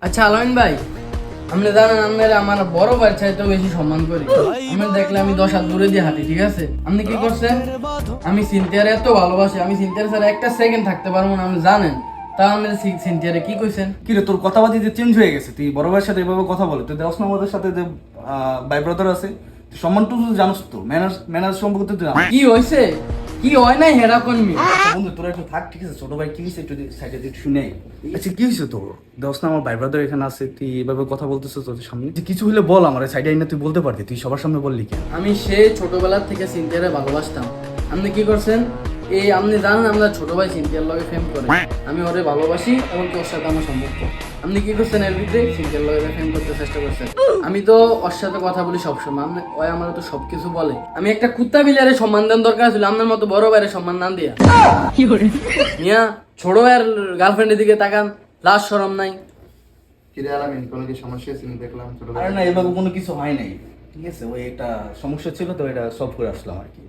আচ্ছা আলামিন ভাই, আপনি জানেন আমরা আমার বড় ভাই চাইতেও বেশি সম্মান করি। আমি দেখলে আমি 10 হাত দূরে দিয়ে হাঁটি, ঠিক আছে? আপনি কি করছেন? আমি সিনথিয়ার এত ভালোবাসি, আমি সিনথিয়ার ছাড়া একটা সেকেন্ড থাকতে পারবো না, আপনি জানেন। তা আপনি সিনথিয়ারে কি কইছেন? কি রে, তোর কথাবার্তা যে চেঞ্জ হয়ে গেছে। তুই বড় ভাইয়ের সাথে এভাবে কথা বলে, তুই দেওস না আমাদের সাথে যে ভাই ব্রাদার আছে, তুই সম্মানটুকু জানোস তো, ম্যানার্স সম্পর্কে তুই জানিস। কি হইছে? কি হয় নাই হেরা কোন মি? আচ্ছা বন্ধু, তোরা একটু থাক, ঠিক আছে? ছোট ভাই কি হয়েছে একটু সাইডে একটু শুনে আয়। আচ্ছা কি হয়েছে তোর? দেওস না আমার ভাই ব্রাদার এখানে আছে, তুই এভাবে কথা বলতেছিস তোর সামনে? যে কিছু হলে বল, আমার সাইডে আইনা তুই বলতে পারতি, তুই সবার সামনে বললি কেন? আমি সে ছোটবেলার থেকে সিনথিয়ারে ভালোবাসতাম। আপনি কি করছেন? এই আপনি জানেন আমরা ছোট ভাই সিনথিয়ার লগে ফেম করে, আমি ওরে ভালোবাসি এবং তোর সাথে আমার সম্পর্ক। আপনি কি করছেন এর ভিতরে? সিনথিয়ার লগে ফেম করতে চেষ্টা করছেন। আমি তো ওর সাথে কথা বলি সবসময়, আপনি ওই আমার তো সবকিছু বলে। আমি একটা কুত্তা বিলারে সম্মান দেন দরকার ছিল, আপনার মতো বড় ভাইয়ের সম্মান না দিয়া। মিয়া, ছোট ভাইয়ের গার্লফ্রেন্ডের দিকে তাকান, লাজ শরম নাই? কিরে আলামিন, কোনো কি সমস্যা হয়েছে? দেখলাম ছোট আরে না, এভাবে কোনো কিছু হয় নাই, ঠিক আছে? ওই একটা সমস্যা ছিল তো, এটা সলভ করে আসলাম আর কি।